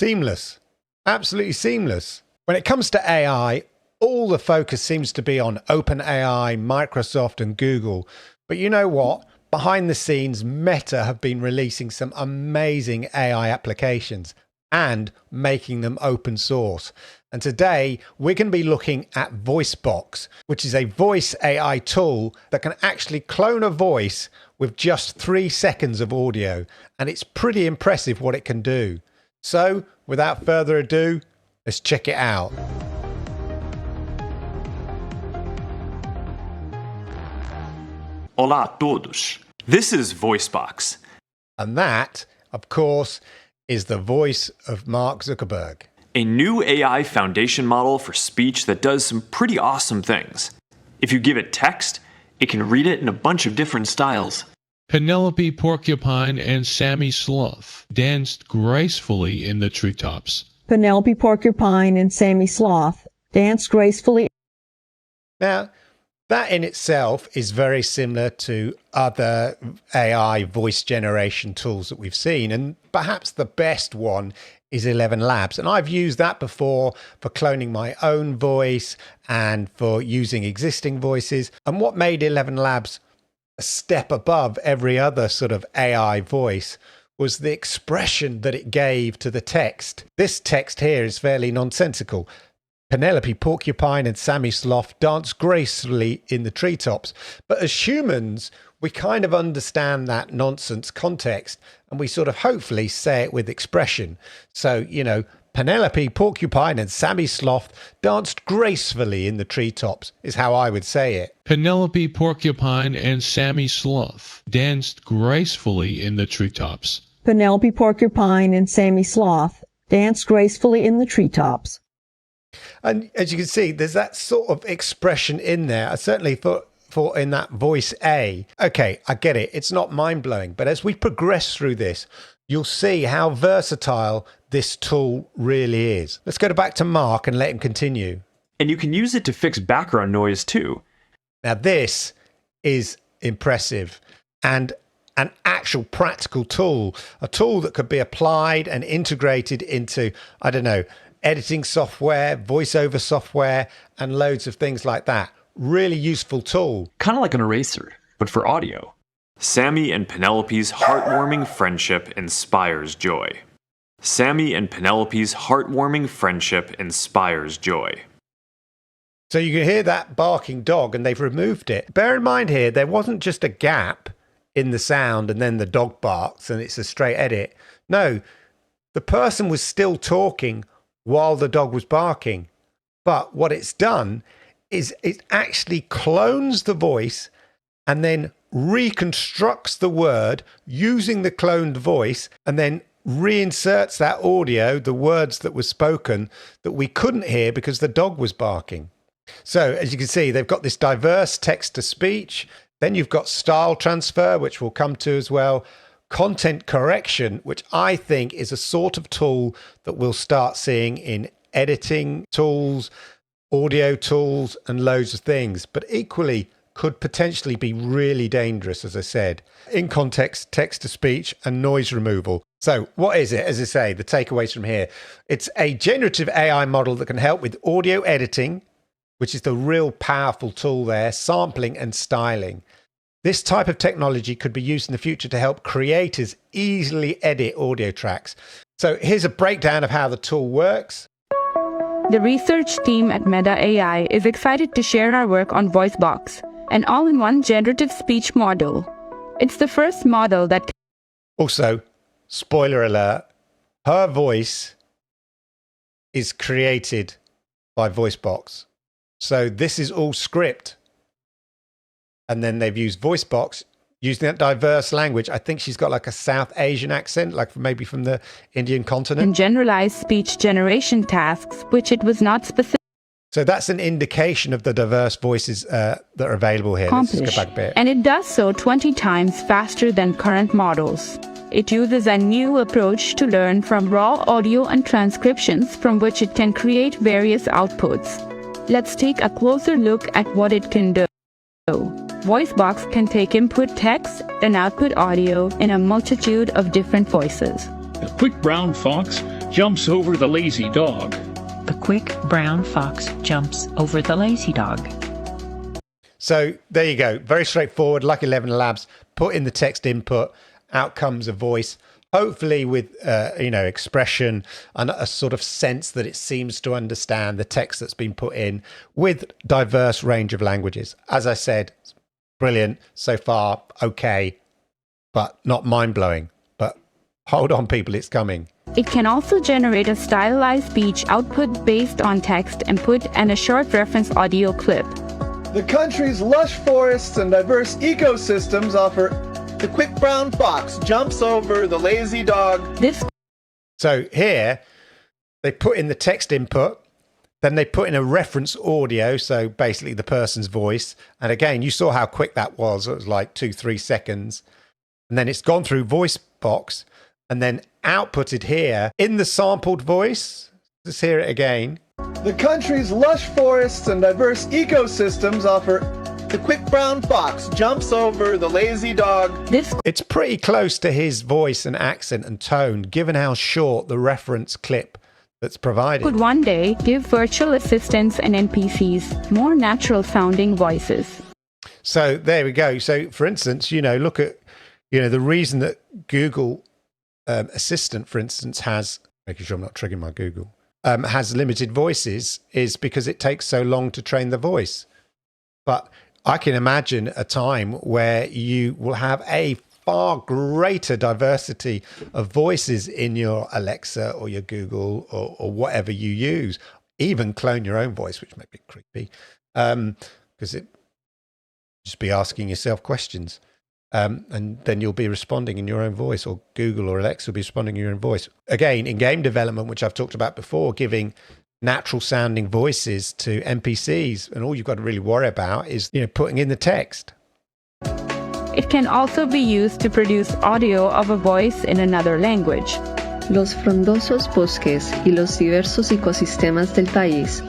Seamless. Absolutely seamless. When it comes to AI, all the focus seems to be on OpenAI, Microsoft and Google. But you know what? Behind the scenes, Meta have been releasing some amazing AI applications and making them open source. And today we're going to be looking at Voicebox, which is a voice AI tool that can actually clone a voice with just 3 seconds of audio. And it's pretty impressive what it can do. So without further ado, let's check it out. Olá a todos. This is Voicebox. And that, of course, is the voice of Mark Zuckerberg. A new AI foundation model for speech that does some pretty awesome things. If you give it text, it can read it in a bunch of different styles. Penelope Porcupine and Sammy Sloth danced gracefully in the treetops. Penelope Porcupine and Sammy Sloth danced gracefully. Now, that in itself is very similar to other AI voice generation tools that we've seen. And perhaps the best one is 11 Labs. And I've used that before for cloning my own voice and for using existing voices. And what made 11 Labs a step above every other sort of AI voice was the expression that it gave to the text. This text here is fairly nonsensical. Penelope Porcupine and Sammy Sloth dance gracefully in the treetops. But as humans, we kind of understand that nonsense context and we sort of hopefully say it with expression. So, you know, Penelope Porcupine and Sammy Sloth danced gracefully in the treetops is how I would say it. Penelope Porcupine and Sammy Sloth danced gracefully in the treetops. Penelope Porcupine and Sammy Sloth danced gracefully in the treetops. And as you can see, there's that sort of expression in there. I certainly thought in that voice A. Okay, I get it. It's not mind-blowing. But as we progress through this, you'll see how versatile this tool really is. Let's go back to Mark and let him continue. And you can use it to fix background noise too. Now this is impressive and an actual practical tool, a tool that could be applied and integrated into, I don't know, editing software, voiceover software, and loads of things like that. Really useful tool. Kind of like an eraser, but for audio. Sammy and Penelope's heartwarming friendship inspires joy. Sammy and Penelope's heartwarming friendship inspires joy. So you can hear that barking dog and they've removed it. Bear in mind here, there wasn't just a gap in the sound and then the dog barks and it's a straight edit. No, the person was still talking while the dog was barking. But what it's done is it actually clones the voice and then reconstructs the word using the cloned voice and then reinserts that audio, the words that were spoken that we couldn't hear because the dog was barking. So as you can see, they've got this diverse text to speech. Then you've got style transfer, which we'll come to as well. Content correction, which I think is a sort of tool that we'll start seeing in editing tools, audio tools, and loads of things, but equally could potentially be really dangerous, as I said. In context, text to speech, and noise removal. So what is it? As I say, the takeaways from here. It's a generative AI model that can help with audio editing, which is the real powerful tool there, sampling and styling. This type of technology could be used in the future to help creators easily edit audio tracks. So here's a breakdown of how the tool works. The research team at Meta AI is excited to share our work on Voicebox, an all-in-one generative speech model. It's the first model that... Also, spoiler alert, her voice is created by Voicebox. So this is all script. And then they've used Voicebox using that diverse language. I think she's got like a South Asian accent, like maybe from the Indian continent. And generalized speech generation tasks, which it was not specific. So that's an indication of the diverse voices that are available here. Let's just go back a bit. And it does so 20 times faster than current models. It uses a new approach to learn from raw audio and transcriptions from which it can create various outputs. Let's take a closer look at what it can do. Voicebox can take input text and output audio in a multitude of different voices. A quick brown fox jumps over the lazy dog. The quick brown fox jumps over the lazy dog. So there you go. Very straightforward, like 11 Labs. Put in the text input, out comes a voice, hopefully with, expression and a sort of sense that it seems to understand the text that's been put in with diverse range of languages. As I said, brilliant so far, okay, but not mind-blowing. But hold on, people, it's coming. It can also generate a stylized speech output based on text input and a short reference audio clip. The country's lush forests and diverse ecosystems offer the quick brown fox jumps over the lazy dog. So here, they put in the text input, then they put in a reference audio, so basically the person's voice. And again, you saw how quick that was. It was like 2-3 seconds. And then it's gone through Voicebox and then outputted here in the sampled voice. Let's hear it again. The country's lush forests and diverse ecosystems offer the quick brown fox jumps over the lazy dog. It's pretty close to his voice and accent and tone, given how short the reference clip that's provided could one day give virtual assistants and NPCs more natural sounding voices. So there we go. So for instance, look at, the reason that Google Assistant, for instance, has, making sure I'm not triggering my Google, has limited voices is because it takes so long to train the voice. But I can imagine a time where you will have a far greater diversity of voices in your Alexa or your Google or whatever you use. Even clone your own voice, which might be creepy, because it just be asking yourself questions. And then you'll be responding in your own voice, or Google or Alexa will be responding in your own voice. Again, in game development, which I've talked about before, giving natural sounding voices to NPCs, and all you've got to really worry about is putting in the text. It can also be used to produce audio of a voice in another language. Los frondosos bosques y los diversos ecosistemas del país.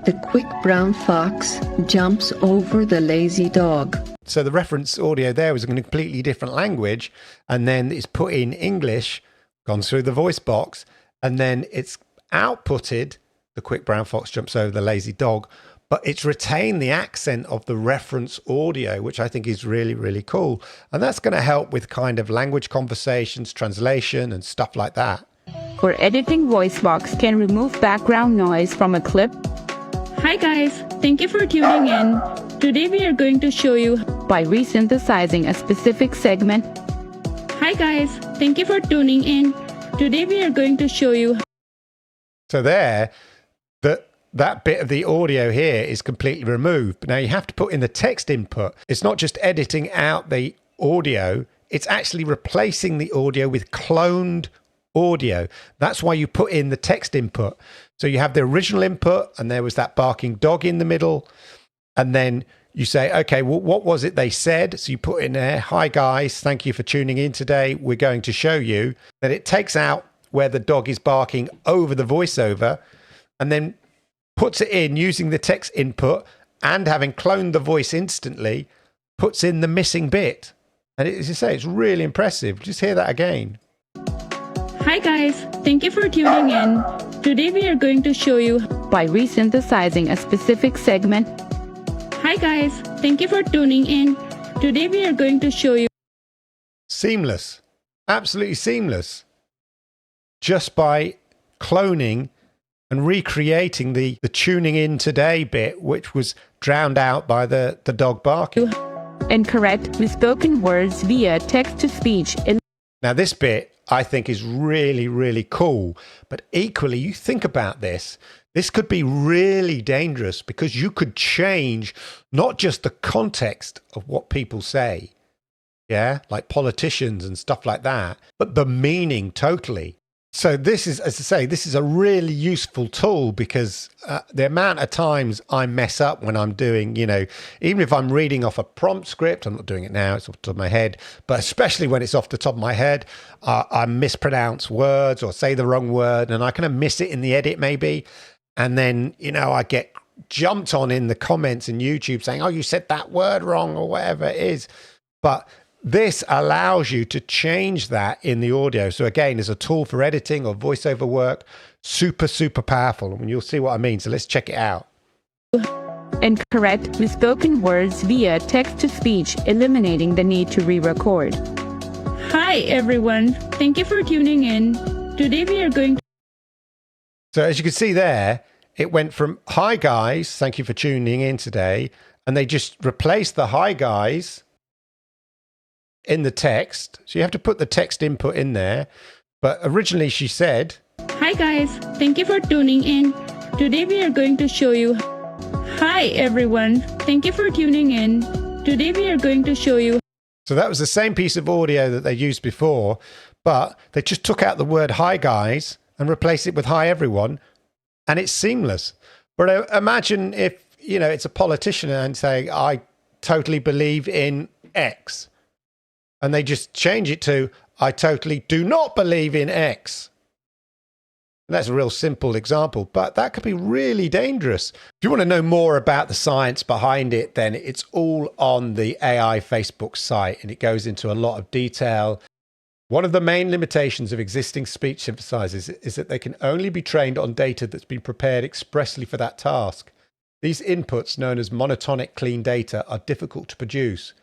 The quick brown fox jumps over the lazy dog. So the reference audio there was in a completely different language, and then it's put in English, gone through the voice box, and then it's outputted, the quick brown fox jumps over the lazy dog, but it's retained the accent of the reference audio, which I think is really, really cool. And that's going to help with kind of language conversations, translation, and stuff like that. For editing, Voicebox can remove background noise from a clip. Hi guys, thank you for tuning in. Today we are going to show you by resynthesizing a specific segment. Hi guys, thank you for tuning in. Today we are going to show you. So there, that bit of the audio here is completely removed. But now you have to put in the text input. It's not just editing out the audio, it's actually replacing the audio with cloned audio. That's why you put in the text input. So you have the original input, and there was that barking dog in the middle. And then you say, okay, well, what was it they said? So you put in there, hi guys, thank you for tuning in today. We're going to show you. Then it takes out where the dog is barking over the voiceover, and then puts it in using the text input, and having cloned the voice instantly, puts in the missing bit. And as you say, it's really impressive. Just hear that again. Hi guys, thank you for tuning in. Today we are going to show you by resynthesizing a specific segment. Hi guys, thank you for tuning in. Today we are going to show you. Seamless, absolutely seamless. Just by cloning and recreating the tuning in today bit, which was drowned out by the dog barking. And correct spoken words via text-to-speech. Now this bit I think is really, really cool. But equally, you think about this, this could be really dangerous because you could change not just the context of what people say, yeah, like politicians and stuff like that, but the meaning totally. So this is, as I say, this is a really useful tool because the amount of times I mess up when I'm doing, even if I'm reading off a prompt script, I'm not doing it now, it's off the top of my head, but especially when it's off the top of my head, I mispronounce words or say the wrong word, and I kind of miss it in the edit maybe. And then, I get jumped on in the comments in YouTube saying, oh, you said that word wrong or whatever it is. But this allows you to change that in the audio. So again, as a tool for editing or voiceover work, super, super powerful. And you'll see what I mean. So let's check it out. And correct spoken words via text-to-speech, eliminating the need to re-record. Hi everyone, thank you for tuning in. Today we are going to... So as you can see there, it went from hi guys, thank you for tuning in today. And they just replaced the hi guys in the text. So you have to put the text input in there. But originally she said, Hi guys, thank you for tuning in. Today we are going to show you... Hi everyone, thank you for tuning in. Today we are going to show you... So that was the same piece of audio that they used before, but they just took out the word hi guys and replaced it with hi everyone, and it's seamless. But imagine if, you know, it's a politician and saying, I totally believe in X. And they just change it to, I totally do not believe in X. And that's a real simple example, but that could be really dangerous. If you want to know more about the science behind it, then it's all on the AI Facebook site, and it goes into a lot of detail. One of the main limitations of existing speech synthesizers is that they can only be trained on data that's been prepared expressly for that task. These inputs, known as monotonic clean data, are difficult to produce.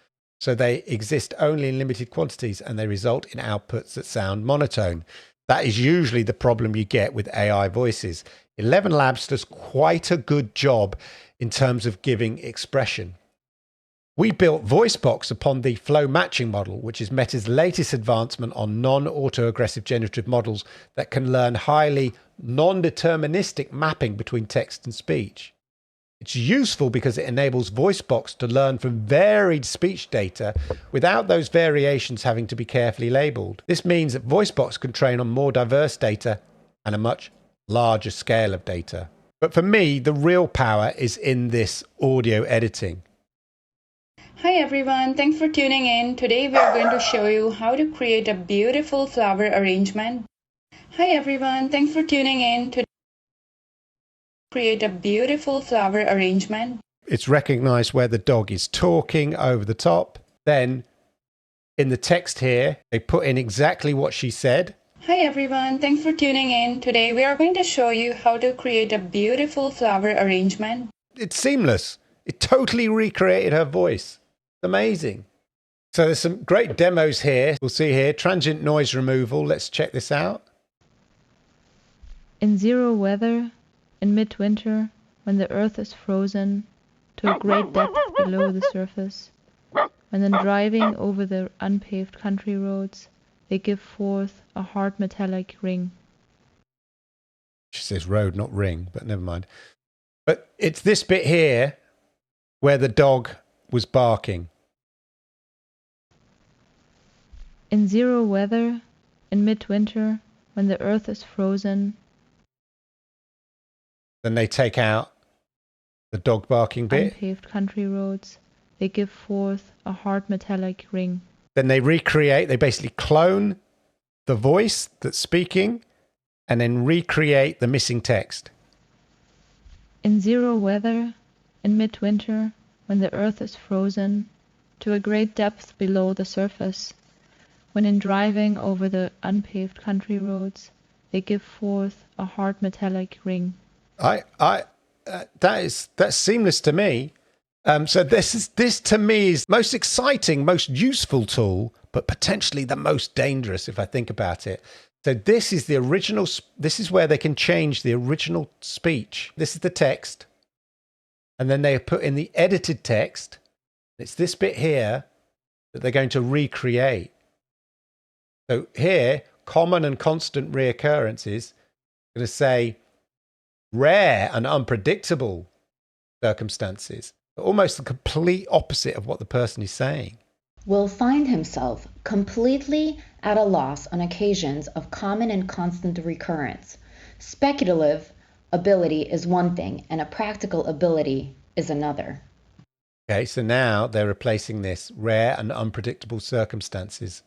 So they exist only in limited quantities, and they result in outputs that sound monotone. That is usually the problem you get with AI voices. 11 Labs does quite a good job in terms of giving expression. We built Voicebox upon the flow matching model, which is Meta's latest advancement on non-autoaggressive generative models that can learn highly non-deterministic mapping between text and speech. It's useful because it enables Voicebox to learn from varied speech data without those variations having to be carefully labeled. This means that Voicebox can train on more diverse data and a much larger scale of data. But for me, the real power is in this audio editing. Hi everyone, thanks for tuning in. Today we are going to show you how to create a beautiful flower arrangement. Hi everyone, thanks for tuning in. Today create a beautiful flower arrangement. It's recognized where the dog is talking over the top. Then in the text here, they put in exactly what she said. Hi everyone, thanks for tuning in. Today we are going to show you how to create a beautiful flower arrangement. It's seamless. It totally recreated her voice. Amazing. So there's some great demos here. We'll see here, transient noise removal. Let's check this out. In zero weather, in midwinter, when the earth is frozen to a great depth below the surface, when then driving over the unpaved country roads, they give forth a hard metallic ring. She says road, not ring, but never mind. But it's this bit here where the dog was barking. In zero weather, in midwinter, when the earth is frozen. Then they take out the dog barking bit. Unpaved country roads, they give forth a hard metallic ring. Then they recreate, they basically clone the voice that's speaking and then recreate the missing text. In zero weather, in midwinter, when the earth is frozen to a great depth below the surface, when in driving over the unpaved country roads, they give forth a hard metallic ring. That's seamless to me. So this to me is most exciting, most useful tool, but potentially the most dangerous if I think about it. So this is the original. This is where they can change the original speech. This is the text, and then they put in the edited text. It's this bit here that they're going to recreate. So here, common and constant reoccurrences, going to say rare and unpredictable circumstances. Almost the complete opposite of what the person is saying. Will find himself completely at a loss on occasions of common and constant recurrence. Speculative ability is one thing, and a practical ability is another. Okay, so now they're replacing this rare and unpredictable circumstances.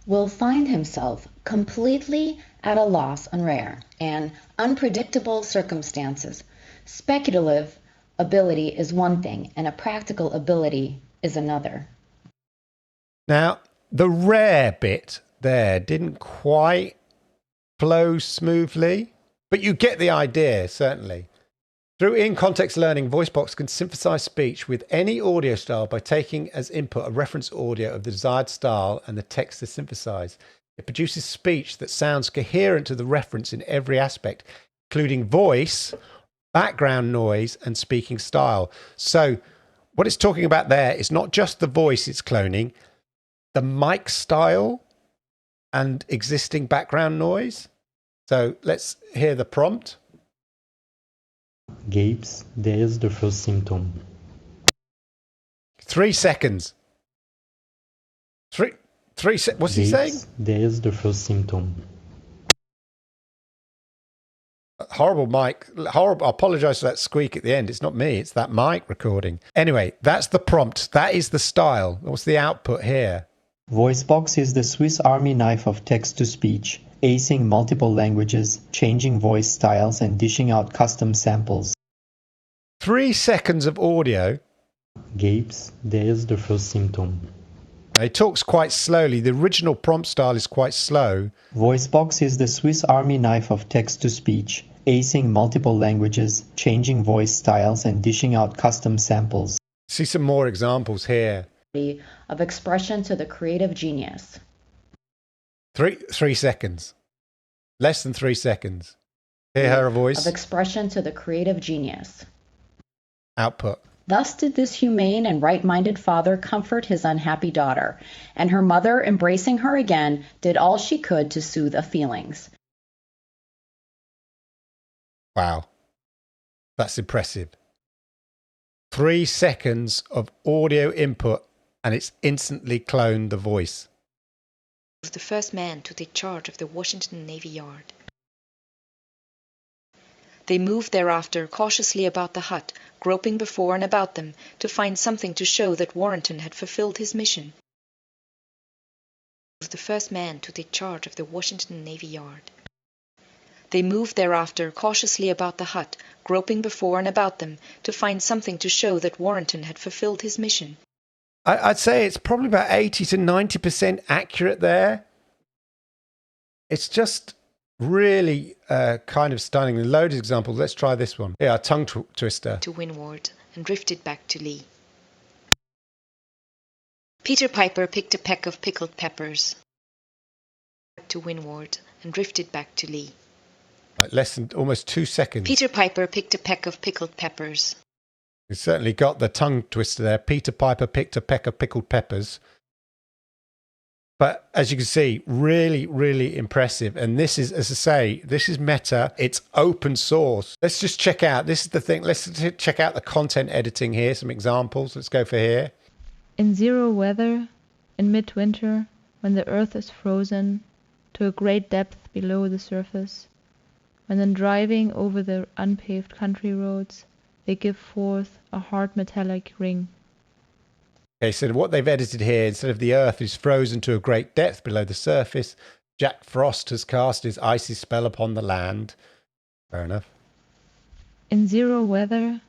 Will find himself completely at a loss on rare and unpredictable circumstances. Speculative ability is one thing, and a practical ability is another. Now, the rare bit there didn't quite flow smoothly, but you get the idea, certainly. Through in-context learning, Voicebox can synthesize speech with any audio style by taking as input a reference audio of the desired style and the text to synthesize. It produces speech that sounds coherent to the reference in every aspect, including voice, background noise, and speaking style. So what it's talking about there is not just the voice it's cloning, the mic style and existing background noise. So let's hear the prompt. Gapes, there's the first symptom. 3 seconds. What's he saying? There's the first symptom. Horrible mic. Horrible. I apologize for that squeak at the end. It's not me. It's that mic recording. Anyway, that's the prompt. That is the style. What's the output here? Voicebox is the Swiss Army knife of text-to-speech, acing multiple languages, changing voice styles, and dishing out custom samples. 3 seconds of audio. Gapes, there's the first symptom. It talks quite slowly. The original prompt style is quite slow. Voicebox is the Swiss Army knife of text-to-speech, acing multiple languages, changing voice styles, and dishing out custom samples. See some more examples here. Of expression to the creative genius. 3 seconds. Less than 3 seconds. Hear her voice. Of expression to the creative genius. Output. Thus did this humane and right-minded father comfort his unhappy daughter, and her mother, embracing her again, did all she could to soothe her feelings. Wow. That's impressive. 3 seconds of audio input, and it's instantly cloned the voice. Was the first man to take charge of the Washington Navy Yard. They moved thereafter cautiously about the hut, groping before and about them to find something to show that Warrenton had fulfilled his mission. Was the first man to take charge of the Washington Navy Yard. They moved thereafter cautiously about the hut, groping before and about them to find something to show that Warrenton had fulfilled his mission. I'd say it's probably about 80 to 90% accurate there. It's just really kind of stunning. Loads of examples. Let's try this one. Yeah, a tongue twister. To windward and drifted back to lee. Peter Piper picked a peck of pickled peppers. To windward and drifted back to lee. Like less than almost 2 seconds. Peter Piper picked a peck of pickled peppers. You certainly got the tongue twister there. Peter Piper picked a peck of pickled peppers. But as you can see, really, really impressive. And this is, as I say, this is Meta. It's open source. Let's just check out. This is the thing. Let's check out the content editing here. Some examples. Let's go for here. In zero weather, in midwinter, when the earth is frozen to a great depth below the surface, when then driving over the unpaved country roads, they give forth a hard metallic ring. Okay, so what they've edited here, instead of the earth is frozen to a great depth below the surface, Jack Frost has cast his icy spell upon the land. Fair enough. In zero weather,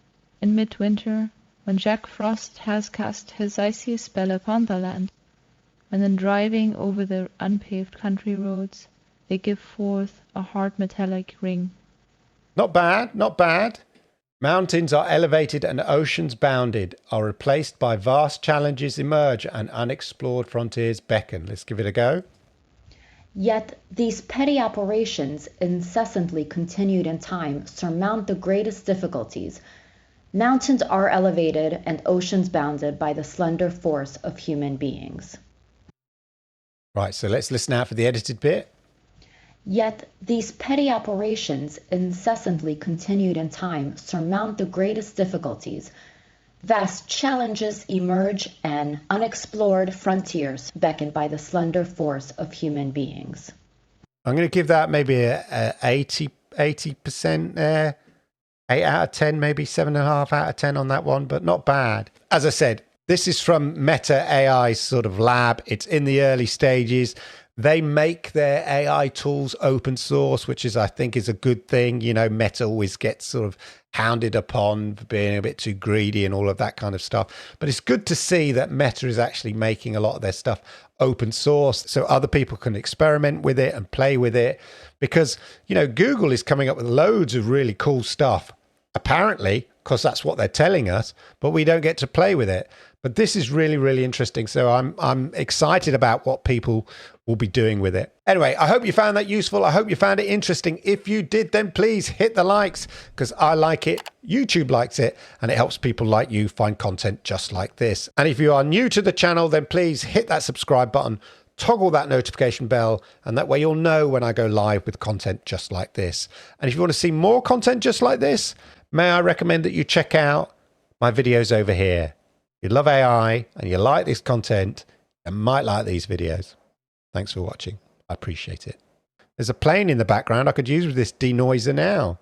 in midwinter, when Jack Frost has cast his icy spell upon the land, when then driving over the unpaved country roads, they give forth a hard metallic ring. Not bad, not bad. Mountains are elevated and oceans bounded, are replaced by vast challenges emerge and unexplored frontiers beckon. Let's give it a go. Yet these petty operations, incessantly continued in time, surmount the greatest difficulties. Mountains are elevated and oceans bounded by the slender force of human beings. Right, so let's listen out for the edited bit. Yet these petty operations, incessantly continued in time, surmount the greatest difficulties. Vast challenges emerge and unexplored frontiers beckon by the slender force of human beings. I'm going to give that maybe a 80% there. 8 out of 10, maybe 7.5 out of 10 on that one, but not bad. As I said, this is from Meta AI's sort of lab. It's in the early stages. They make their AI tools open source, which is, I think, is a good thing. You know, Meta always gets sort of hounded upon for being a bit too greedy and all of that kind of stuff. But it's good to see that Meta is actually making a lot of their stuff open source so other people can experiment with it and play with it. Because, you know, Google is coming up with loads of really cool stuff, apparently, because that's what they're telling us, but we don't get to play with it. But this is really, really interesting. So I'm excited about what people will be doing with it. Anyway, I hope you found that useful. I hope you found it interesting. If you did, then please hit the likes, because I like it, YouTube likes it, and it helps people like you find content just like this. And if you are new to the channel, then please hit that subscribe button, toggle that notification bell, and that way you'll know when I go live with content just like this. And if you want to see more content just like this, may I recommend that you check out my videos over here. If you love AI and you like this content, you might like these videos. Thanks for watching. I appreciate it. There's a plane in the background I could use with this denoiser now.